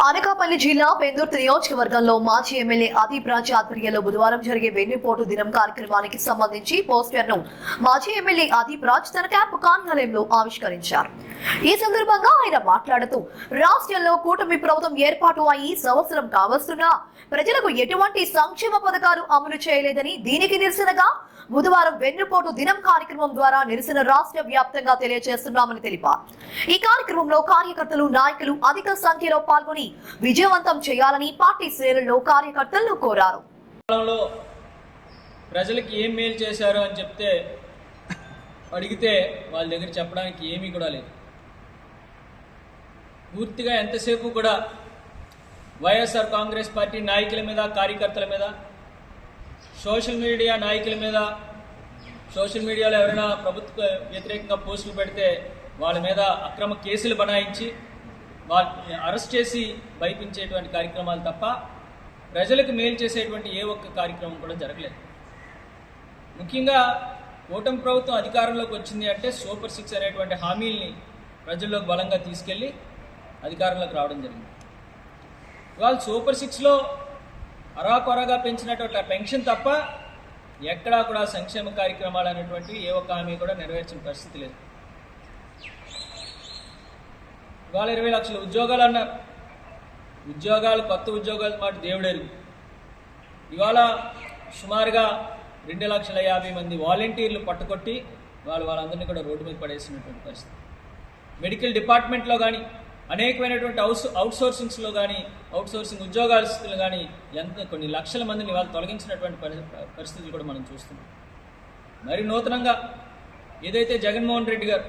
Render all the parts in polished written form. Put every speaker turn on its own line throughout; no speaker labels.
అనకాపల్లి జిల్లా పెందుర్తి నియోజకవర్గంలో మాజీ ఎమ్మెల్యే అదీప్ రాజ్ ఆధ్వర్యంలో బుధవారం జరిగే వెన్నుపోటు దినం కార్యక్రమానికి సంబంధించి పోస్టర్ను మాజీ ఎమ్మెల్యే అదీప్ రాజ్ తన క్యాంపు కార్యాలయంలో ఆవిష్కరించారు. ఈ సందర్భంగా ఆయన మాట్లాడుతూ రాష్ట్రంలో కూటమి ప్రభుత్వం ఏర్పాటు అయ్యి సంవత్సరం కావస్తున్నా ప్రజలకు ఎటువంటి సంక్షేమ పథకాలు అమలు చేయలేదని, దీనికి నిరసనగా బుధవారం వెన్నుపోటు దినం కార్యక్రమం ద్వారా నిరసన రాష్ట్ర వ్యాప్తంగా తెలియజేస్తున్నామని తెలిపారు. ఈ కార్యక్రమంలో కార్యకర్తలు, నాయకులు అధిక సంఖ్యలో పాల్గొని విజయవంతం చేయాలని పార్టీ శ్రేణుల్లో కార్యకర్తలను కోరారు.
ప్రజలకు ఏం మేలు చేశారు అని చెప్తే అడిగితే వాళ్ళ దగ్గర చెప్పడానికి ఏమీ కూడా లేదు. పూర్తిగా ఎంతసేపు కూడా వైఎస్ఆర్ కాంగ్రెస్ పార్టీ నాయకుల మీద, కార్యకర్తల మీద, సోషల్ మీడియా నాయకుల మీద, సోషల్ మీడియాలో ఎవరైనా ప్రభుత్వ వ్యతిరేకంగా పోస్టులు పెడితే వాళ్ళ మీద అక్రమ కేసులు బనాయించి వాళ్ళని అరెస్ట్ చేసి భయపించేటువంటి కార్యక్రమాలు తప్ప ప్రజలకు మేలు చేసేటువంటి ఏ ఒక్క కార్యక్రమం కూడా జరగలేదు. ముఖ్యంగా కూటమి ప్రభుత్వం అధికారంలోకి వచ్చింది అంటే సూపర్ 6 అనేటువంటి హామీల్ని ప్రజల్లోకి బలంగా తీసుకెళ్ళి అధికారంలోకి రావడం జరిగింది. ఇవాళ సూపర్ 6లో అరాకొరగా పెంచినటువంటి పెన్షన్ తప్ప ఎక్కడా కూడా సంక్షేమ కార్యక్రమాలు అనేటువంటి ఏ ఒక్క హామీ కూడా నెరవేర్చిన పరిస్థితి లేదు. ఇవాళ 20 లక్షల ఉద్యోగాలు అన్నారు. ఉద్యోగాలు, కొత్త ఉద్యోగాలు మాట దేవుడెరుగు. ఇవాళ సుమారుగా 2,50,000 మంది వాలంటీర్లు పట్టుకొట్టి వాళ్ళందరినీ కూడా రోడ్డు మీద పడేసినటువంటి పరిస్థితి. మెడికల్ డిపార్ట్మెంట్లో కానీ, అనేకమైనటువంటి అవుట్సోర్సింగ్స్లో కానీ, అవుట్సోర్సింగ్ ఉద్యోగాలు కానీ కొన్ని లక్షల మందిని వాళ్ళు తొలగించినటువంటి పరిస్థితులు కూడా మనం చూస్తున్నాం. మరి నూతనంగా ఏదైతే జగన్మోహన్ రెడ్డి గారు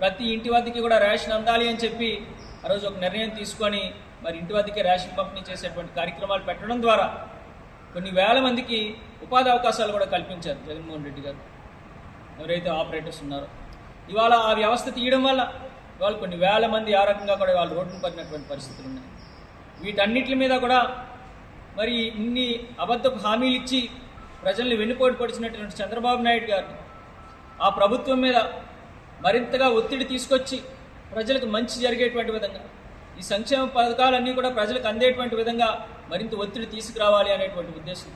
ప్రతి ఇంటి వద్దకి కూడా రేషన్ అందాలి అని చెప్పి ఆ రోజు ఒక నిర్ణయం తీసుకొని మరి ఇంటి వద్దకే రేషన్ పంపిణీ చేసేటువంటి కార్యక్రమాలు పెట్టడం ద్వారా కొన్ని వేల మందికి ఉపాధి అవకాశాలు కూడా కల్పించారు జగన్మోహన్ రెడ్డి గారు. ఎవరైతే ఆపరేటర్స్ ఉన్నారో ఇవాళ ఆ వ్యవస్థ తీయడం వల్ల వాళ్ళు కొన్ని వేల మంది ఆ రకంగా కూడా వాళ్ళు రోడ్డును పడినటువంటి పరిస్థితులు ఉన్నాయి. వీటన్నిటి మీద కూడా మరి ఇన్ని అబద్ధపు హామీలు ఇచ్చి ప్రజల్ని వెన్నుపోటు పొడిచినటువంటి చంద్రబాబు నాయుడు గారు ఆ ప్రభుత్వం మీద మరింతగా ఒత్తిడి తీసుకొచ్చి ప్రజలకు మంచి జరిగేటువంటి విధంగా, ఈ సంక్షేమ పథకాలన్నీ కూడా ప్రజలకు అందేటువంటి విధంగా మరింత ఒత్తిడి తీసుకురావాలి అనేటువంటి ఉద్దేశం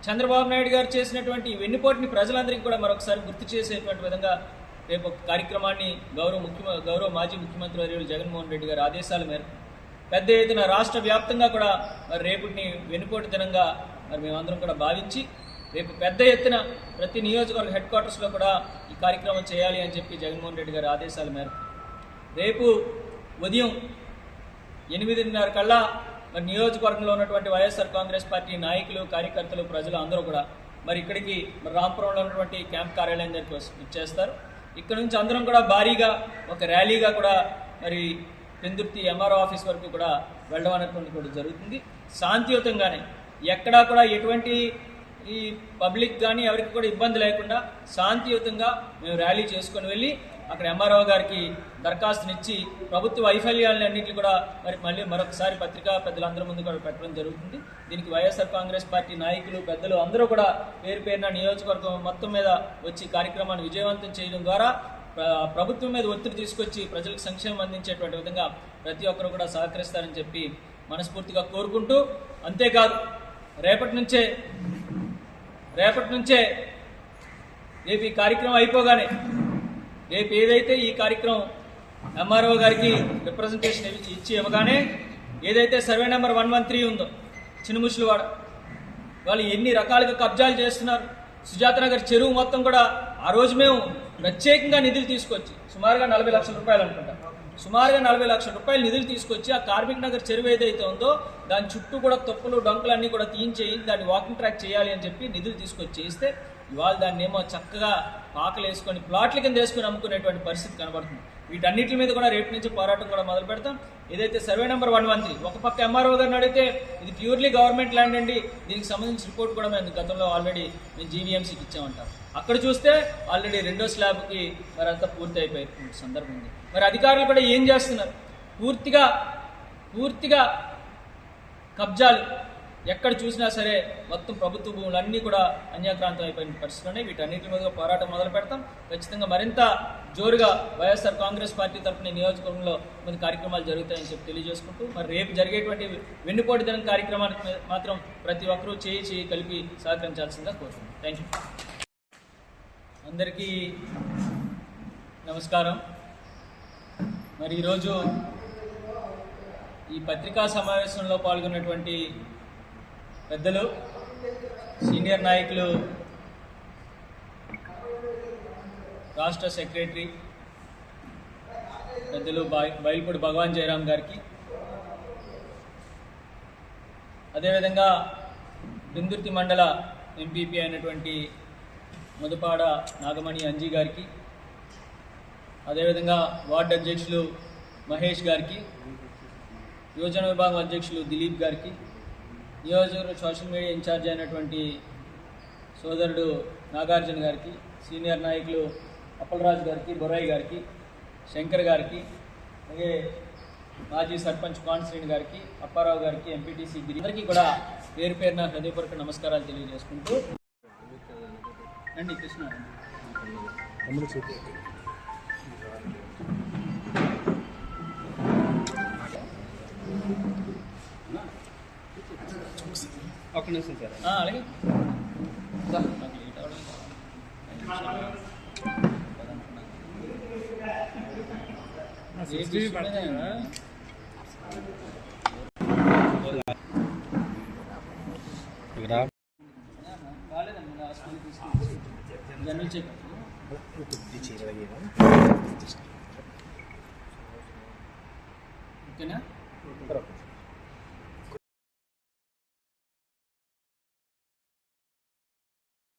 చంద్రబాబు నాయుడు గారు చేసినటువంటి వెన్నుపోటుని ప్రజలందరికీ కూడా మరొకసారి గుర్తు చేసేటువంటి విధంగా రేపు ఒక కార్యక్రమాన్ని గౌరవ మాజీ ముఖ్యమంత్రి వర్యులు జగన్మోహన్ రెడ్డి గారి ఆదేశాల మేరకు పెద్ద ఎత్తున రాష్ట్ర వ్యాప్తంగా కూడా మరి రేపటిని వెన్నుపోటు దినంగా మరి మేమందరం కూడా భావించి రేపు పెద్ద ఎత్తున ప్రతి నియోజకవర్గ హెడ్ క్వార్టర్స్లో కూడా ఈ కార్యక్రమం చేయాలి అని చెప్పి జగన్మోహన్ రెడ్డి గారి ఆదేశాల మేరకు రేపు ఉదయం 8:30 కల్లా మరి నియోజకవర్గంలో ఉన్నటువంటి వైఎస్ఆర్ కాంగ్రెస్ పార్టీ నాయకులు, కార్యకర్తలు, ప్రజలు అందరూ కూడా మరి ఇక్కడికి మరి రాంపురంలో ఉన్నటువంటి క్యాంప్ కార్యాలయం దగ్గరికి వచ్చేస్తారు. ఇక్కడ నుంచి అందరం కూడా భారీగా ఒక ర్యాలీగా కూడా మరి పెందుర్తి ఎంఆర్ఓ ఆఫీస్ వరకు కూడా వెళ్ళడం అనేటువంటి కూడా జరుగుతుంది. శాంతియుతంగానే ఎక్కడా కూడా ఎటువంటి ఈ పబ్లిక్ కానీ ఎవరికి కూడా ఇబ్బంది లేకుండా శాంతియుతంగా మేము ర్యాలీ చేసుకొని వెళ్ళి అక్కడ ఎంఆర్ఓ గారికి దరఖాస్తునిచ్చి ప్రభుత్వ వైఫల్యాలని అన్నింటినీ కూడా మళ్ళీ మరొకసారి పత్రికా పెద్దలందరి ముందు కూడా పెట్టడం జరుగుతుంది. దీనికి వైఎస్ఆర్ కాంగ్రెస్ పార్టీ నాయకులు, పెద్దలు అందరూ కూడా పేరున నియోజకవర్గం మొత్తం మీద వచ్చి కార్యక్రమాన్ని విజయవంతం చేయడం ద్వారా ప్రభుత్వం మీద ఒత్తిడి తీసుకొచ్చి ప్రజలకు సంక్షేమం అందించేటువంటి విధంగా ప్రతి ఒక్కరు కూడా సహకరిస్తారని చెప్పి మనస్ఫూర్తిగా కోరుకుంటూ, అంతేకాదు రేపటి నుంచే రేపు ఈ కార్యక్రమం అయిపోగానే రేపు ఏదైతే ఈ కార్యక్రమం ఎంఆర్ఓ గారికి రిప్రజెంటేషన్ ఇచ్చి ఇవ్వగానే ఏదైతే సర్వే నెంబర్ 113 ఉందో చిన్నముషులవాడ, వాళ్ళు ఎన్ని రకాలుగా కబ్జాలు చేస్తున్నారు. సుజాత నగర్ చెరువు మొత్తం కూడా ఆ రోజు మేము ప్రత్యేకంగా నిధులు తీసుకొచ్చి సుమారుగా 40 లక్షల రూపాయలు అనుకుంటా, సుమారుగా 40 లక్షల రూపాయలు నిధులు తీసుకొచ్చి ఆ కార్మిక్ నగర్ చెరువు ఏదైతే ఉందో దాని చుట్టూ కూడా తొప్పులు, డొంకలు అన్నీ కూడా తీయించేయి దాన్ని వాకింగ్ ట్రాక్ చేయాలి అని చెప్పి నిధులు తీసుకొచ్చి చేస్తే ఇవాళ దాన్ని ఏమో చక్కగా పాకలు వేసుకొని ప్లాట్ల కింద వేసుకొని అమ్ముకునేటువంటి పరిస్థితి కనబడుతుంది. వీటన్నిటి మీద కూడా రేపు నుంచి పోరాటం కూడా మొదలు పెడతాం. ఏదైతే సర్వే నెంబర్ 113 ఒక పక్క ఎంఆర్ఓ గారిని అడిగితే ఇది ప్యూర్లీ గవర్నమెంట్ ల్యాండ్ అండి, దీనికి సంబంధించిన రిపోర్ట్ కూడా మేము గతంలో ఆల్రెడీ మేము జీవీఎంసీకి ఇచ్చామంటాం. అక్కడ చూస్తే ఆల్రెడీ 2వ స్లాబ్కి మరి అంతా పూర్తి అయిపోయే సందర్భం ఉంది. మరి అధికారులు కూడా ఏం చేస్తున్నారు? పూర్తిగా కబ్జాలు, ఎక్కడ చూసినా సరే మొత్తం ప్రభుత్వ భూములన్నీ కూడా అన్యాక్రాంతం అయిపోయిన పరిస్థితుల్లోనే వీటన్నిటి మీద పోరాటం మొదలు పెడతాం. ఖచ్చితంగా మరింత జోరుగా వైఎస్ఆర్ కాంగ్రెస్ పార్టీ తరఫున నియోజకవర్గంలో కొన్ని కార్యక్రమాలు జరుగుతాయని చెప్పి తెలియజేసుకుంటూ, మరి రేపు జరిగేటువంటి వెన్నుపోటు దినం కార్యక్రమానికి మాత్రం ప్రతి ఒక్కరూ చేయి కలిపి సహకరించాల్సిందిగా కోరుతున్నాం. Thank you. అందరికీ నమస్కారం. మరి ఈరోజు ఈ పత్రికా సమావేశంలో పాల్గొన్నటువంటి పెద్దలు, సీనియర్ నాయకులు, రాష్ట్ర సెక్రటరీ పెద్దలు బయలుపూడి భగవాన్ జయరాం గారికి, అదేవిధంగా బిందుర్తి మండల ఎంపీపీ అయినటువంటి ముదపాడ నాగమణి అంజీ గారికి, అదేవిధంగా వార్డు అధ్యక్షులు మహేష్ గారికి, యువజన విభాగం అధ్యక్షులు దిలీప్ గారికి, నియోజకవర్గ సోషల్ మీడియా ఇన్ఛార్జ్ అయినటువంటి సోదరుడు నాగార్జున గారికి, సీనియర్ నాయకులు అప్పలరాజు గారికి, బొరాయి గారికి, శంకర్ గారికి, అలాగే మాజీ సర్పంచ్ కాన్శ్రీని గారికి, అప్పారావు గారికి, ఎంపీటీసీ అందరికీ కూడా పేరు పేరున హృదయపూర్వక నమస్కారాలు తెలియజేసుకుంటూ, రండి కృష్ణ
ఒక్క నిమిషం సార్.
అలాగే బాగాలేదండి, హాస్పిటల్ తీసుకొచ్చి జనరల్ చెకప్. ఓకేనా?